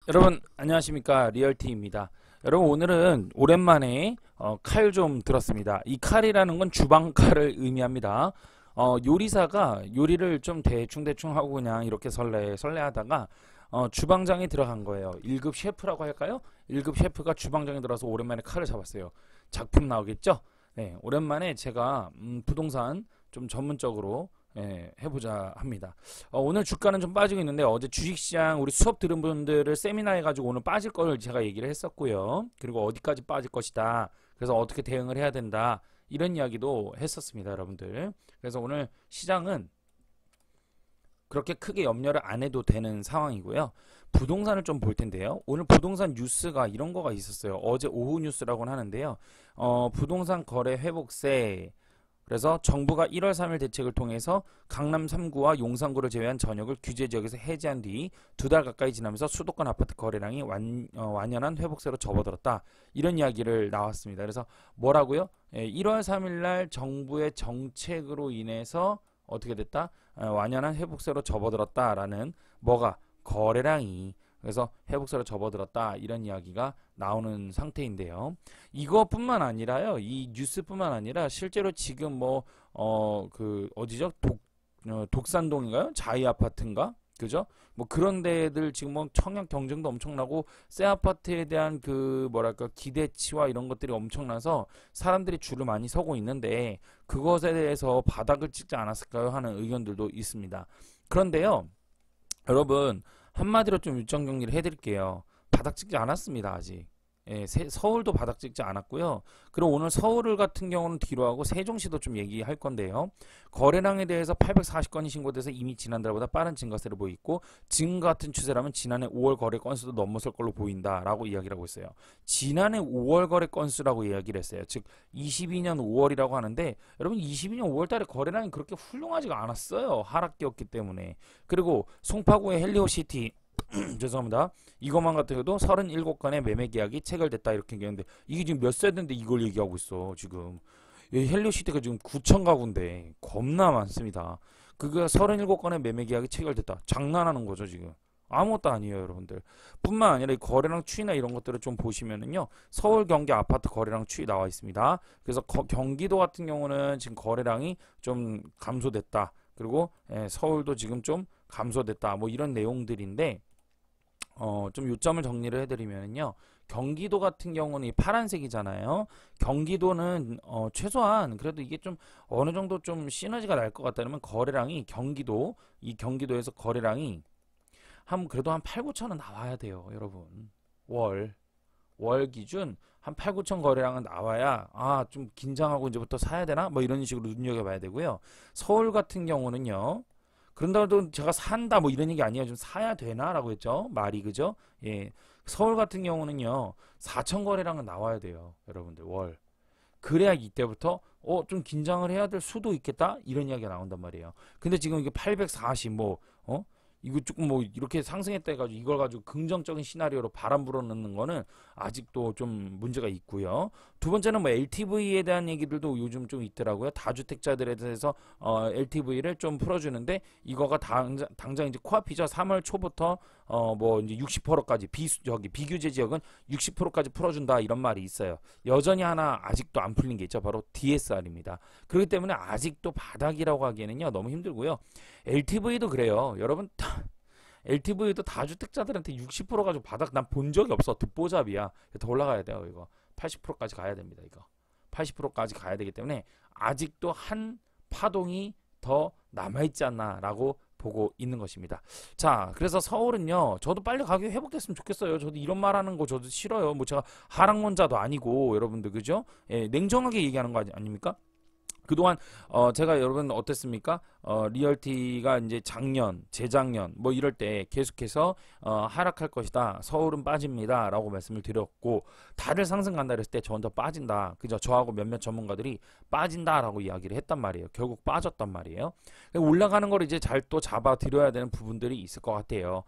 여러분 안녕하십니까, 리얼티입니다. 여러분 오늘은 오랜만에 칼 좀 들었습니다. 이 칼이라는 건 주방칼을 의미합니다. 요리사가 요리를 좀 대충 하고 그냥 이렇게 설레하다가 주방장에 들어간 거예요. 1급 셰프라고 할까요? 1급 셰프가 주방장에 들어서 오랜만에 칼을 잡았어요. 작품 나오겠죠? 네, 오랜만에 제가 부동산 좀 전문적으로 해보자 합니다. 오늘 주가는 좀 빠지고 있는데 어제 주식시장 우리 수업 들은 분들을 세미나 해가지고 오늘 빠질 걸 제가 얘기를 했었고요. 그리고 어디까지 빠질 것이다. 그래서 어떻게 대응을 해야 된다. 이런 이야기도 했었습니다, 여러분들. 그래서 오늘 시장은 그렇게 크게 염려를 안 해도 되는 상황이고요. 부동산을 좀 볼 텐데요. 오늘 부동산 뉴스가 이런 거가 있었어요. 어제 오후 뉴스라고는 하는데요. 부동산 거래 회복세. 그래서 정부가 1월 3일 대책을 통해서 강남 3구와 용산구를 제외한 전역을 규제 지역에서 해제한 뒤 2달 가까이 지나면서 수도권 아파트 거래량이 완연한 회복세로 접어들었다. 이런 이야기를 나왔습니다. 그래서 뭐라고요? 1월 3일 날 정부의 정책으로 인해서 어떻게 됐다? 완연한 회복세로 접어들었다라는 뭐가 거래량이 그래서 회복세로 접어들었다 이런 이야기가 나오는 상태인데요. 이것뿐만 아니라요. 이 뉴스뿐만 아니라 실제로 지금 그 어디죠? 독산동인가요? 자이 아파트인가? 그죠? 뭐 그런 데들 지금 뭐 청약 경쟁도 엄청나고 새 아파트에 대한 그 뭐랄까 기대치와 이런 것들이 엄청나서 사람들이 줄을 많이 서고 있는데 그것에 대해서 바닥을 찍지 않았을까요? 하는 의견들도 있습니다. 그런데요. 여러분 한마디로 좀 일정 정리를 해드릴게요. 바닥 찍지 않았습니다. 아직. 서울도 바닥 찍지 않았고요. 그리고 오늘 서울 같은 경우는 뒤로 하고 세종시도 좀 얘기할 건데요. 거래량에 대해서 840건이 신고돼서 이미 지난달보다 빠른 증가세를 보이고 지금 같은 추세라면 지난해 5월 거래 건수도 넘어설 걸로 보인다라고 이야기를 하고 있어요. 지난해 5월 거래 건수라고 이야기를 했어요. 즉 22년 5월이라고 하는데 여러분 22년 5월 달에 거래량이 그렇게 훌륭하지가 않았어요. 하락기였기 때문에. 그리고 송파구의 헬리오시티 죄송합니다. 이것만 같은 경우도 37건의 매매 계약이 체결됐다 이렇게 얘기하는데 이게 지금 몇 세대인데 이걸 얘기하고 있어 지금. 헬리오시티가 지금 9천 가구인데 겁나 많습니다. 그거 37건의 매매 계약이 체결됐다. 장난하는 거죠 지금. 아무것도 아니에요 여러분들. 뿐만 아니라 이 거래량 추이나 이런 것들을 좀 보시면은요. 서울 경기 아파트 거래량 추이 나와 있습니다. 그래서 경기도 같은 경우는 지금 거래량이 좀 감소됐다. 그리고 서울도 지금 좀 감소됐다. 뭐 이런 내용들인데 좀 요점을 정리를 해드리면요. 경기도 같은 경우는 이 파란색이잖아요. 경기도는 최소한 그래도 이게 좀 어느 정도 좀 시너지가 날 것 같다면 거래량이 이 경기도에서 거래량이 그래도 한 8, 9천은 나와야 돼요, 여러분. 월 기준 한 8, 9천 거래량은 나와야 좀 긴장하고 이제부터 사야 되나? 뭐 이런 식으로 눈여겨봐야 되고요. 서울 같은 경우는요. 그런다고 제가 산다 뭐 이런 얘기 아니에요. 좀 사야 되나라고 했죠. 말이 그죠? 예. 서울 같은 경우는요. 4천 거래량은 나와야 돼요. 여러분들 월. 그래야 이때부터 좀 긴장을 해야 될 수도 있겠다. 이런 이야기가 나온단 말이에요. 근데 지금 이게 840 이거 조금 뭐 이렇게 상승했다 해가지고 이걸 가지고 긍정적인 시나리오로 바람 불어넣는 거는 아직도 좀 문제가 있고요. 두 번째는 뭐 LTV에 대한 얘기들도 요즘 좀 있더라고요. 다주택자들에 대해서 LTV를 좀 풀어주는데 이거가 당장 이제 코앞이죠. 3월 초부터 뭐 이제 60%까지 비규제 지역은 60%까지 풀어준다 이런 말이 있어요. 여전히 하나 아직도 안 풀린 게 있죠. 바로 DSR입니다. 그렇기 때문에 아직도 바닥이라고 하기에는요 너무 힘들고요. LTV도 그래요. 여러분 LTV도 다주택자들한테 60% 가지고 바닥 난 본 적이 없어. 듣보잡이야. 더 올라가야 돼요. 이거 80%까지 가야 됩니다. 이거 80%까지 가야 되기 때문에 아직도 한 파동이 더 남아있지 않나라고 보고 있는 것입니다. 자, 그래서 서울은요. 저도 빨리 가격이 회복됐으면 좋겠어요. 저도 이런 말하는 거 저도 싫어요. 뭐 제가 하락론자도 아니고 여러분들 그죠? 냉정하게 얘기하는 거 아닙니까? 그동안 제가 여러분 어땠습니까? 리얼티가 이제 재작년 뭐 이럴 때 계속해서 하락할 것이다. 서울은 빠집니다. 라고 말씀을 드렸고 다들 상승 간다 그랬을 때 저한테 빠진다. 그죠? 저하고 몇몇 전문가들이 빠진다라고 이야기를 했단 말이에요. 결국 빠졌단 말이에요. 올라가는 걸 이제 잘 또 잡아 드려야 되는 부분들이 있을 것 같아요.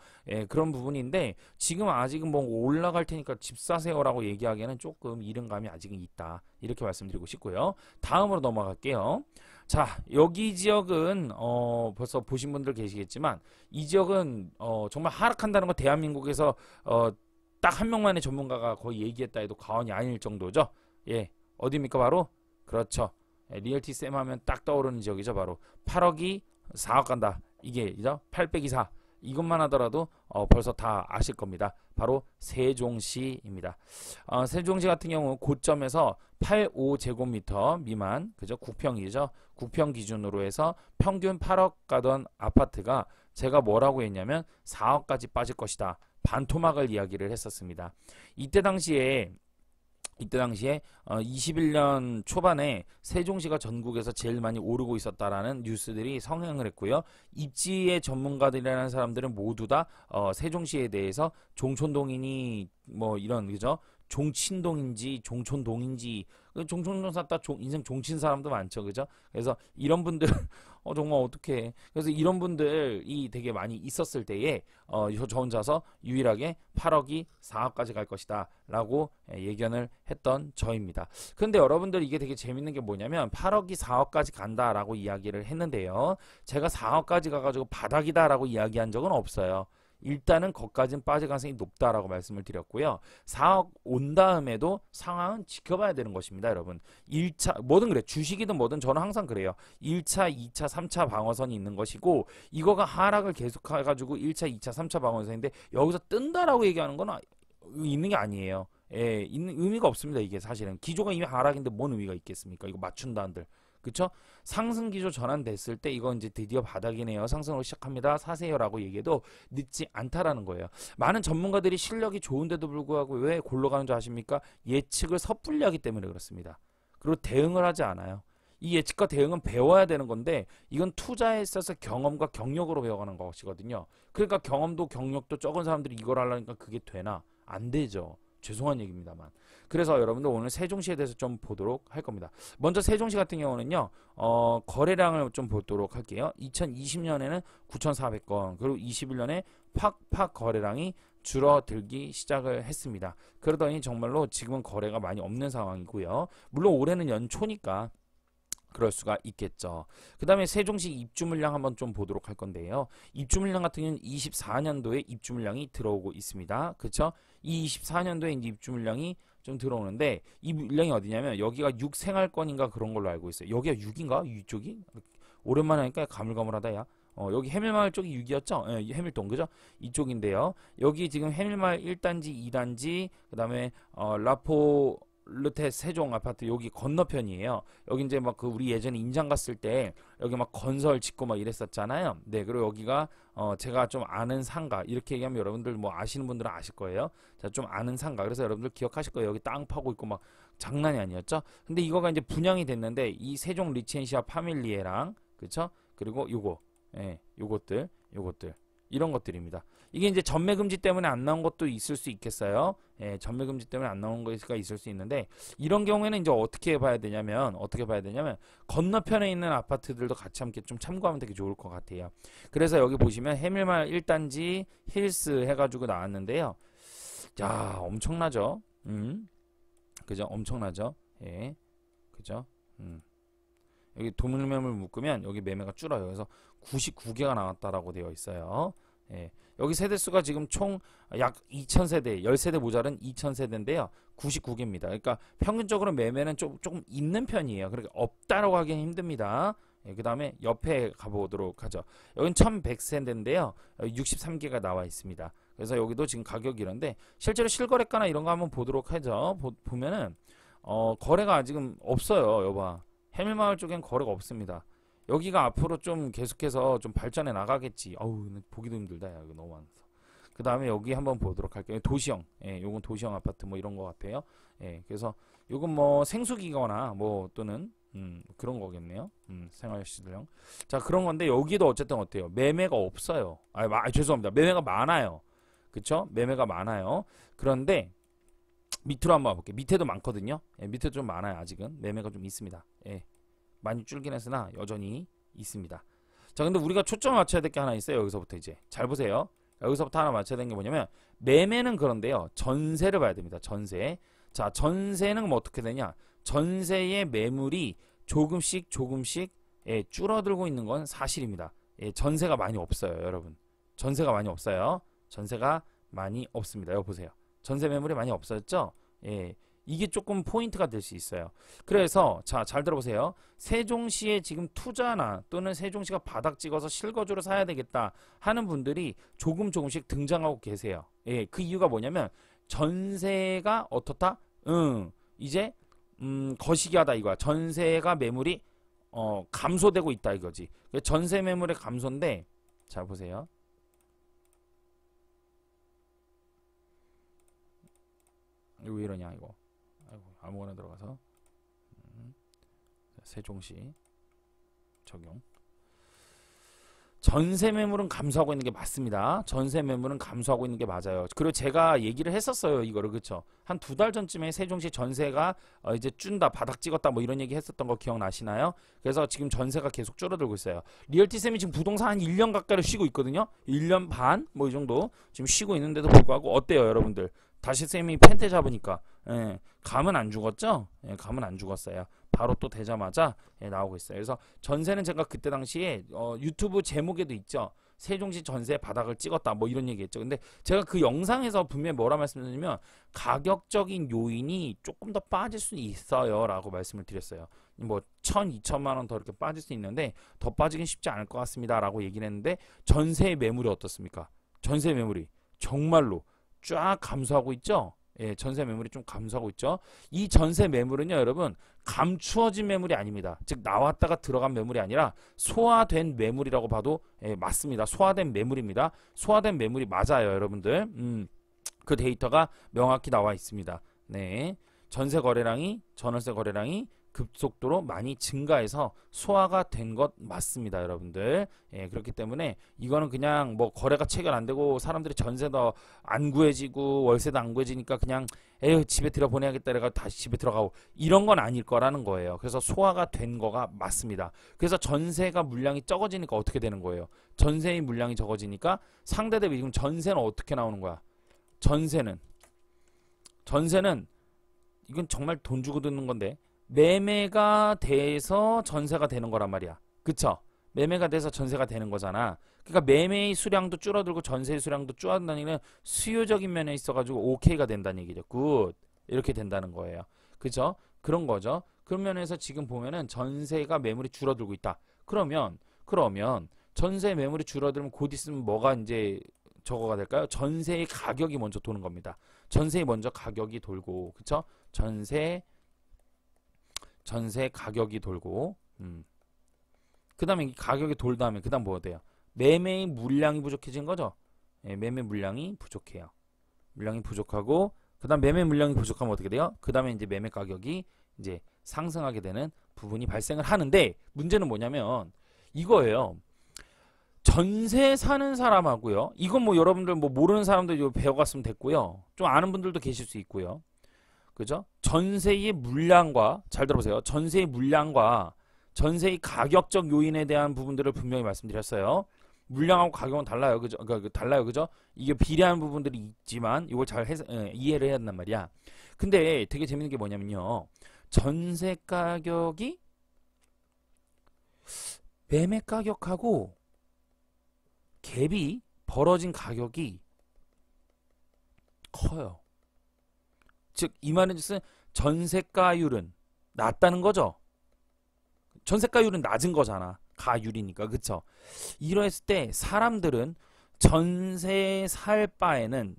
그런 부분인데 지금 아직은 뭐 올라갈 테니까 집 사세요라고 얘기하기에는 조금 이른감이 아직은 있다. 이렇게 말씀드리고 싶고요. 다음으로 넘어갈게요. 자, 여기 지역은 벌써 보신 분들 계시겠지만 이 지역은 정말 하락한다는 거 대한민국에서 딱 한 명만의 전문가가 거의 얘기했다 해도 과언이 아닐 정도죠. 예, 어디입니까? 바로 그렇죠. 예, 리얼티 쌤 하면 딱 떠오르는 지역이죠. 바로 8억이 4억 간다. 이게죠. 8 빼기 4. 이것만 하더라도 벌써 다 아실 겁니다. 바로 세종시입니다. 세종시 같은 경우 고점에서 85제곱미터 미만, 그죠? 국평이죠. 국평 기준으로 해서 평균 8억 가던 아파트가 제가 뭐라고 했냐면 4억까지 빠질 것이다. 반토막을 이야기를 했었습니다. 이때 당시에 21년 초반에 세종시가 전국에서 제일 많이 오르고 있었다라는 뉴스들이 성행을 했고요. 입지의 전문가들이라는 사람들은 모두 다 세종시에 대해서 종촌동이니 뭐 이런 그죠? 종친동인지 종촌동인지 종촌동 샀다 인생 종친 사람도 많죠, 그죠? 그래서 이런 분들 정말 어떡해. 그래서 이런 분들이 되게 많이 있었을 때에 저 혼자서 유일하게 8억이 4억까지 갈 것이다 라고 예견을 했던 저입니다. 근데 여러분들 이게 되게 재밌는 게 뭐냐면 8억이 4억까지 간다라고 이야기를 했는데요. 제가 4억까지 가가지고 바닥이다 라고 이야기한 적은 없어요. 일단은 거기까지는 빠질 가능성이 높다라고 말씀을 드렸고요. 4억 온 다음에도 상황은 지켜봐야 되는 것입니다, 여러분. 1차 뭐든 그래. 주식이든 뭐든 저는 항상 그래요. 1차, 2차, 3차 방어선이 있는 것이고 이거가 하락을 계속해 가지고 1차, 2차, 3차 방어선인데 여기서 뜬다라고 얘기하는 건 있는 게 아니에요. 예, 있는 의미가 없습니다. 이게 사실은 기조가 이미 하락인데 뭔 의미가 있겠습니까? 이거 맞춘다 한들. 그쵸? 상승 기조 전환됐을 때 이거 이제 드디어 바닥이네요. 상승으로 시작합니다. 사세요라고 얘기해도 늦지 않다라는 거예요. 많은 전문가들이 실력이 좋은데도 불구하고 왜 골로 가는 줄 아십니까? 예측을 섣불리 하기 때문에 그렇습니다. 그리고 대응을 하지 않아요. 이 예측과 대응은 배워야 되는 건데 이건 투자에 있어서 경험과 경력으로 배워가는 것이거든요. 그러니까 경험도 경력도 적은 사람들이 이걸 하려니까 그게 되나? 안 되죠. 죄송한 얘기입니다만. 그래서 여러분들 오늘 세종시에 대해서 좀 보도록 할 겁니다. 먼저 세종시 같은 경우는요. 거래량을 좀 보도록 할게요. 2020년에는 9,400건 그리고 21년에 팍팍 거래량이 줄어들기 시작을 했습니다. 그러더니 정말로 지금은 거래가 많이 없는 상황이고요. 물론 올해는 연초니까 그럴 수가 있겠죠. 그 다음에 세종시 입주 물량 한번 좀 보도록 할 건데요. 입주 물량 같은 경우는 24년도에 입주 물량이 들어오고 있습니다. 그쵸? 이 24년도에 이제 입주 물량이 좀 들어오는데 이 물량이 어디냐면 여기가 6생활권인가 그런 걸로 알고 있어요. 여기가 6인가? 이쪽이? 오랜만에 하니까 가물가물하다 야. 여기 해밀마을 쪽이 6이었죠? 예, 해밀동 그죠? 이쪽인데요. 여기 지금 해밀마을 1단지, 2단지 그 다음에 라포르테 세종 아파트 여기 건너편이에요. 여기 이제 막 그 우리 예전에 임장 갔을 때 여기 막 건설 짓고 막 이랬었잖아요. 네, 그리고 여기가 제가 좀 아는 상가 이렇게 얘기하면 여러분들 뭐 아시는 분들은 아실 거예요. 자, 좀 아는 상가. 그래서 여러분들 기억하실 거예요. 여기 땅 파고 있고 막 장난이 아니었죠. 근데 이거가 이제 분양이 됐는데 이 세종 리첸시아 파밀리에랑 그쵸? 그리고 요거 예, 요것들 이런 것들입니다. 이게 이제 전매금지 때문에 안 나온 것도 있을 수 있겠어요. 예, 전매금지 때문에 안 나온 것이 있을 수 있는데 이런 경우에는 이제 어떻게 봐야 되냐면 건너편에 있는 아파트들도 같이 함께 좀 참고하면 되게 좋을 것 같아요. 그래서 여기 보시면 해밀마을 1단지 힐스 해가지고 나왔는데요. 자, 엄청나죠? 그죠? 엄청나죠? 예, 그죠? 여기 도밀매물 묶으면 여기 매매가 줄어요. 그래서 99개가 나왔다라고 되어 있어요. 예. 여기 세대수가 지금 총 약 2000세대, 10세대 모자른 2000세대인데요. 99개입니다. 그러니까 평균적으로 매매는 조금 있는 편이에요. 그러니까 없다라고 하기는 힘듭니다. 예, 그 다음에 옆에 가보도록 하죠. 여긴 1100세대인데요. 63개가 나와 있습니다. 그래서 여기도 지금 가격이 이런데 실제로 실거래가나 이런 거 한번 보도록 하죠. 보면은 거래가 지금 없어요. 여봐. 해밀마을 쪽엔 거래가 없습니다. 여기가 앞으로 좀 계속해서 좀 발전해 나가겠지. 어우, 보기도 힘들다. 야, 이거 너무 많아서. 그 다음에 여기 한번 보도록 할게요. 도시형. 예, 요건 도시형 아파트 뭐 이런 거 같아요. 예, 그래서 요건 뭐 생수기거나 뭐 또는 그런 거겠네요. 생활시설형. 자, 그런 건데 여기도 어쨌든 어때요? 매매가 없어요. 죄송합니다. 매매가 많아요. 그쵸? 매매가 많아요. 그런데 밑으로 한번 볼게요. 밑에도 많거든요. 예, 밑에도 좀 많아요. 아직은 매매가 좀 있습니다. 예, 많이 줄긴 했으나 여전히 있습니다. 자, 근데 우리가 초점을 맞춰야 될 게 하나 있어요. 여기서부터 이제 잘 보세요. 여기서부터 하나 맞춰야 되는 게 뭐냐면 매매는 그런데요. 전세를 봐야 됩니다. 전세. 자, 전세는 뭐 어떻게 되냐? 전세의 매물이 조금씩 예, 줄어들고 있는 건 사실입니다. 예, 전세가 많이 없어요, 여러분. 전세가 많이 없어요. 전세가 많이 없습니다. 여기 보세요. 전세 매물이 많이 없어졌죠? 예, 이게 조금 포인트가 될 수 있어요. 그래서 자, 잘 들어보세요. 세종시에 지금 투자나 또는 세종시가 바닥 찍어서 실거주로 사야 되겠다 하는 분들이 조금씩 등장하고 계세요. 예, 그 이유가 뭐냐면 전세가 어떻다? 이제 거시기하다 이거야. 전세가 매물이 감소되고 있다 이거지. 전세 매물의 감소인데, 자 보세요. 이거 왜 이러냐 이거. 아이고, 아무거나 들어가서 세종시 적용. 전세 매물은 감소하고 있는 게 맞습니다. 전세 매물은 감소하고 있는 게 맞아요. 그리고 제가 얘기를 했었어요, 이거를. 그쵸? 한 2달 전쯤에 세종시 전세가 이제 준다, 바닥 찍었다, 뭐 이런 얘기 했었던 거 기억나시나요? 그래서 지금 전세가 계속 줄어들고 있어요. 리얼티쌤이 지금 부동산 한 1년 가까이를 쉬고 있거든요. 1년 반? 뭐 이 정도 지금 쉬고 있는데도 불구하고 어때요, 여러분들? 다시 쌤이 펜테 잡으니까 감은 안 죽었죠? 예, 감은 안 죽었어요. 바로 또 되자마자 나오고 있어요. 그래서 전세는 제가 그때 당시에 유튜브 제목에도 있죠. 세종시 전세 바닥을 찍었다 뭐 이런 얘기했죠. 근데 제가 그 영상에서 분명히 뭐라 말씀드리냐면 가격적인 요인이 조금 더 빠질 수 있어요 라고 말씀을 드렸어요. 뭐 1,000, 2천만 원 더 이렇게 빠질 수 있는데 더 빠지긴 쉽지 않을 것 같습니다 라고 얘기를 했는데, 전세 매물이 어떻습니까? 전세 매물이 정말로 쫙 감소하고 있죠. 예, 전세 매물이 좀 감소하고 있죠. 이 전세 매물은요, 여러분, 감추어진 매물이 아닙니다. 즉 나왔다가 들어간 매물이 아니라 소화된 매물이라고 봐도 맞습니다. 소화된 매물입니다. 소화된 매물이 맞아요, 여러분들. 그 데이터가 명확히 나와 있습니다. 네, 전세 거래량이, 전월세 거래량이 급속도로 많이 증가해서 소화가 된 것 맞습니다, 여러분들. 예, 그렇기 때문에 이거는 그냥 뭐 거래가 체결 안 되고 사람들이 전세도 안 구해지고 월세도 안 구해지니까 그냥 에휴 집에 들여보내야겠다 이래가 다시 집에 들어가고 이런 건 아닐 거라는 거예요. 그래서 소화가 된 거가 맞습니다. 그래서 전세가 물량이 적어지니까 어떻게 되는 거예요? 전세의 물량이 적어지니까 상대 대비 지금 전세는 어떻게 나오는 거야? 전세는 이건 정말 돈 주고 듣는 건데, 매매가 돼서 전세가 되는 거란 말이야. 그쵸? 매매가 돼서 전세가 되는 거잖아. 그러니까 매매의 수량도 줄어들고 전세의 수량도 줄어든다는 얘기는 수요적인 면에 있어가지고 오케이가 된다는 얘기죠. 굿. 이렇게 된다는 거예요. 그죠? 그런 거죠. 그런 면에서 지금 보면은 전세가 매물이 줄어들고 있다. 그러면 전세 매물이 줄어들면 곧 있으면 뭐가 이제 저거가 될까요? 전세의 가격이 먼저 도는 겁니다. 전세의 먼저 가격이 돌고, 그쵸? 전세 가격이 돌고, 그 다음에 이 가격이 돌 다음에 그 다음 뭐가 돼요? 매매의 물량이 부족해진 거죠. 예, 매매 물량이 부족해요. 물량이 부족하고, 그 다음 매매 물량이 부족하면 어떻게 돼요? 그 다음에 이제 매매 가격이 이제 상승하게 되는 부분이 발생을 하는데, 문제는 뭐냐면 이거예요. 전세 사는 사람하고요, 이건 뭐 여러분들 뭐 모르는 사람들 배워갔으면 됐고요, 좀 아는 분들도 계실 수 있고요. 그죠? 전세의 물량과, 잘 들어보세요. 전세의 물량과 전세의 가격적 요인에 대한 부분들을 분명히 말씀드렸어요. 물량하고 가격은 달라요. 그죠? 달라요. 그죠? 이게 비례하는 부분들이 있지만 이걸 잘 이해를 해야 된단 말이야. 근데 되게 재밌는 게 뭐냐면요. 전세 가격이 매매 가격하고 갭이 벌어진 가격이 커요. 즉 이 말은 전세가율은 낮다는 거죠. 전세가율은 낮은 거잖아. 가율이니까. 그쵸? 이러했을 때 사람들은 전세 살 바에는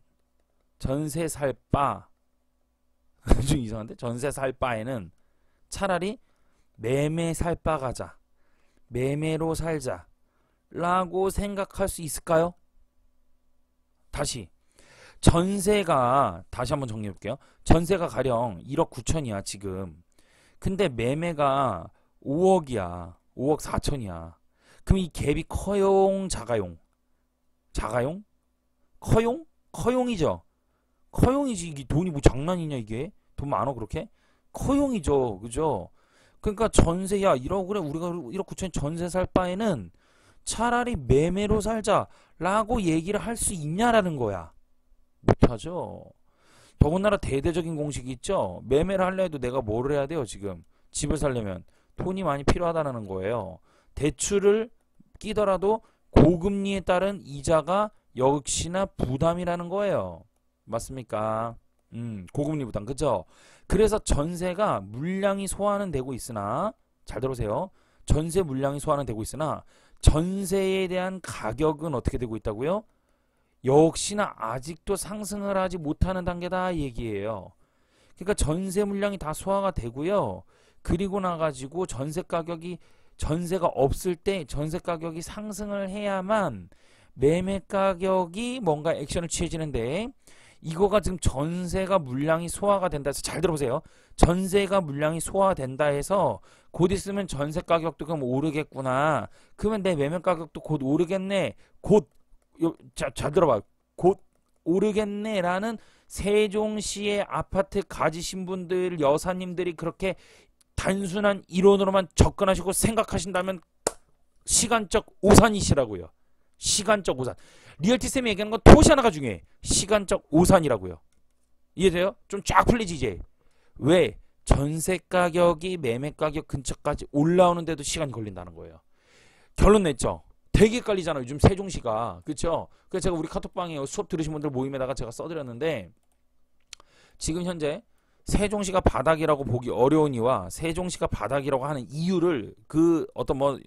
좀 이상한데? 전세 살 바에는 차라리 매매 살 바 가자, 매매로 살자 라고 생각할 수 있을까요? 다시 전세가, 다시 한번 정리해 볼게요. 전세가 가령 1억 9천이야 지금. 근데 매매가 5억이야. 5억 4천이야. 그럼 이 갭이 커용 작아용? 작아용? 커용? 커용이죠. 커용이지. 이게 돈이 뭐 장난이냐 이게? 돈 많어 그렇게? 커용이죠. 그죠? 그러니까 전세야 1억, 그래 우리가 1억 9천 전세 살 바에는 차라리 매매로 살자 라고 얘기를 할 수 있냐라는 거야. 못하죠. 더군다나 대대적인 공식이 있죠. 매매를 하려 해도 내가 뭐를 해야 돼요? 지금 집을 살려면 돈이 많이 필요하다는 거예요. 대출을 끼더라도 고금리에 따른 이자가 역시나 부담이라는 거예요. 맞습니까? 고금리 부담, 그죠? 그래서 전세가 물량이 소화는 되고 있으나, 잘 들으세요. 전세 물량이 소화는 되고 있으나, 전세에 대한 가격은 어떻게 되고 있다고요? 역시나 아직도 상승을 하지 못하는 단계다 얘기예요. 그러니까 전세 물량이 다 소화가 되고요. 그리고 나가지고 전세가 없을 때 전세 가격이 상승을 해야만 매매 가격이 뭔가 액션을 취해지는데, 이거가 지금 전세가 물량이 소화가 된다 해서 잘 들어보세요. 전세가 물량이 소화된다 해서 곧 있으면 전세 가격도 그럼 오르겠구나. 그러면 내 매매 가격도 곧 오르겠네. 잘 들어봐. 곧 오르겠네라는 세종시의 아파트 가지신 분들, 여사님들이 그렇게 단순한 이론으로만 접근하시고 생각하신다면 시간적 오산이시라고요. 시간적 오산. 리얼티쌤이 얘기하는 건 토시 하나가 중요해. 시간적 오산이라고요. 이해돼요? 좀 쫙 풀리지 이제. 왜? 전세 가격이 매매 가격 근처까지 올라오는데도 시간이 걸린다는 거예요. 결론 냈죠? 되게 헷갈리잖아요. 요즘 세종시가. 그렇죠? 그래서 제가 우리 카톡방에 수업 들으신 분들 모임에다가 제가 써드렸는데, 지금 현재 세종시가 바닥이라고 보기 어려우니와 세종시가 바닥이라고 하는 이유를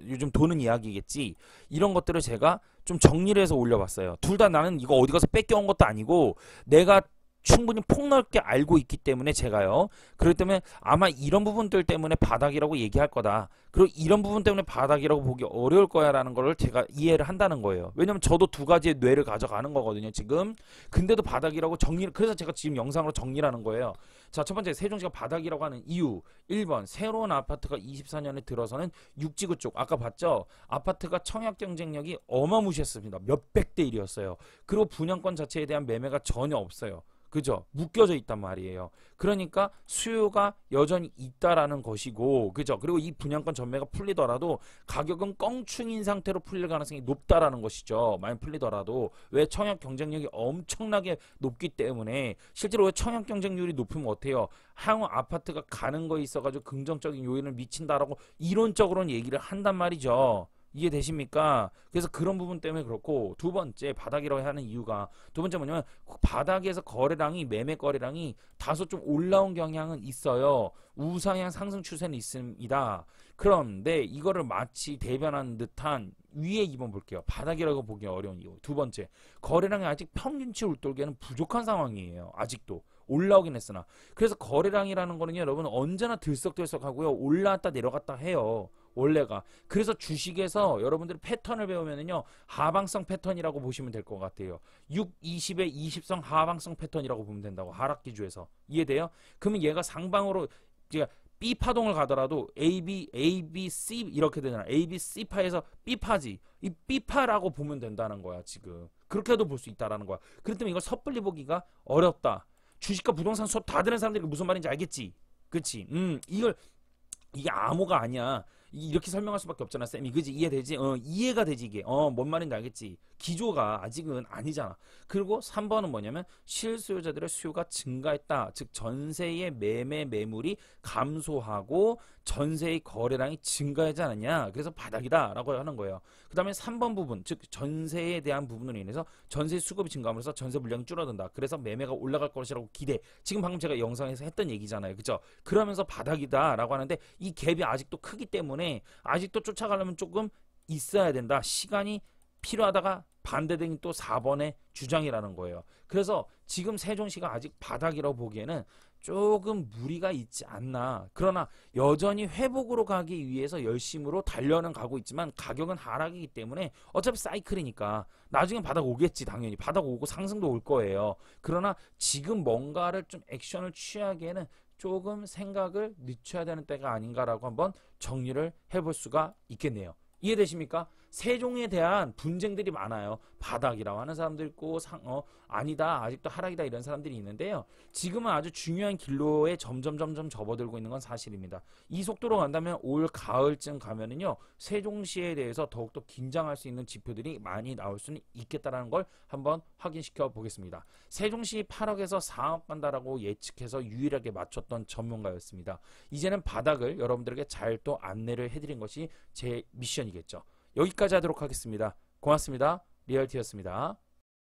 요즘 도는 이야기겠지, 이런 것들을 제가 좀 정리를 해서 올려봤어요. 둘 다 나는 이거 어디 가서 뺏겨온 것도 아니고 내가 충분히 폭넓게 알고 있기 때문에 제가요. 그렇기 때문에 아마 이런 부분들 때문에 바닥이라고 얘기할 거다. 그리고 이런 부분 때문에 바닥이라고 보기 어려울 거야 라는 거를 제가 이해를 한다는 거예요. 왜냐면 저도 두 가지의 뇌를 가져가는 거거든요, 지금. 근데도 바닥이라고 그래서 제가 지금 영상으로 정리를 하는 거예요. 자, 첫 번째, 세종시가 바닥이라고 하는 이유. 1번, 새로운 아파트가 24년에 들어서는 육지구 쪽, 아까 봤죠? 아파트가 청약 경쟁력이 어마무시했습니다. 몇백 대 1이었어요. 그리고 분양권 자체에 대한 매매가 전혀 없어요. 그죠? 묶여져 있단 말이에요. 그러니까 수요가 여전히 있다라는 것이고, 그죠? 그리고 이 분양권 전매가 풀리더라도 가격은 껑충인 상태로 풀릴 가능성이 높다라는 것이죠. 많이 풀리더라도. 왜? 청약 경쟁력이 엄청나게 높기 때문에. 실제로 왜 청약 경쟁률이 높으면 어때요? 향후 아파트가 가는 거에 있어가지고 긍정적인 요인을 미친다라고 이론적으로는 얘기를 한단 말이죠. 이해되십니까? 그래서 그런 부분 때문에 그렇고, 두 번째, 바닥이라고 하는 이유가, 두 번째 뭐냐면 바닥에서 매매 거래량이 다소 좀 올라온 경향은 있어요. 우상향 상승 추세는 있습니다. 그런데 이거를 마치 대변하는 듯한 위에 2번 볼게요. 바닥이라고 보기 어려운 이유. 두 번째, 거래량이 아직 평균치 울돌기에는 부족한 상황이에요. 아직도. 올라오긴 했으나. 그래서 거래량이라는 거는요, 여러분 언제나 들썩들썩하고요, 올라왔다 내려갔다 해요, 원래가. 그래서 주식에서 여러분들이 패턴을 배우면은요, 하방성 패턴이라고 보시면 될 것 같아요. 6, 20의 20성 하방성 패턴이라고 보면 된다고, 하락기주에서. 이해돼요? 그러면 얘가 상방으로 이제 B 파동을 가더라도 A, B, C 이렇게 되잖아. A, B, C 파에서 B 파지. 이 B 파라고 보면 된다는 거야, 지금. 그렇게도 볼 수 있다라는 거야. 그렇기 때문에 이걸 섣불리 보기가 어렵다. 주식과 부동산 수업 다 들은 사람들이 무슨 말인지 알겠지? 그치? 이게 암호가 아니야. 이렇게 설명할 수밖에 없잖아, 쌤이. 그지? 이해되지? 이해가 되지, 이게. 뭔 말인지 알겠지? 기조가 아직은 아니잖아. 그리고 3번은 뭐냐면, 실수요자들의 수요가 증가했다. 즉, 전세의 매물이 감소하고 전세의 거래량이 증가하지 않았냐. 그래서 바닥이다 라고 하는 거예요. 그 다음에 3번 부분, 즉 전세에 대한 부분으로 인해서 전세 수급이 증가함으로써 전세 물량이 줄어든다. 그래서 매매가 올라갈 것이라고 기대. 지금 방금 제가 영상에서 했던 얘기잖아요. 그죠? 그러면서 바닥이다 라고 하는데, 이 갭이 아직도 크기 때문에 아직도 쫓아가려면 조금 있어야 된다. 시간이 필요하다가 반대된 또 4번의 주장이라는 거예요. 그래서 지금 세종시가 아직 바닥이라고 보기에는 조금 무리가 있지 않나. 그러나 여전히 회복으로 가기 위해서 열심으로 달려는 가고 있지만 가격은 하락이기 때문에 어차피 사이클이니까 나중엔 바닥 오겠지. 당연히 바닥 오고 상승도 올 거예요. 그러나 지금 뭔가를 좀 액션을 취하기에는 조금 생각을 늦춰야 되는 때가 아닌가라고 한번 정리를 해볼 수가 있겠네요. 이해되십니까? 세종에 대한 분쟁들이 많아요. 바닥이라고 하는 사람도 있고 아니다 아직도 하락이다 이런 사람들이 있는데요. 지금은 아주 중요한 길로에 점점 접어들고 있는 건 사실입니다. 이 속도로 간다면 올 가을쯤 가면은요 세종시에 대해서 더욱더 긴장할 수 있는 지표들이 많이 나올 수는 있겠다라는 걸 한번 확인시켜 보겠습니다. 세종시 8억에서 4억 간다라고 예측해서 유일하게 맞췄던 전문가였습니다. 이제는 바닥을 여러분들에게 잘 또 안내를 해드린 것이 제 미션이겠죠. 여기까지 하도록 하겠습니다. 고맙습니다. 리얼티였습니다.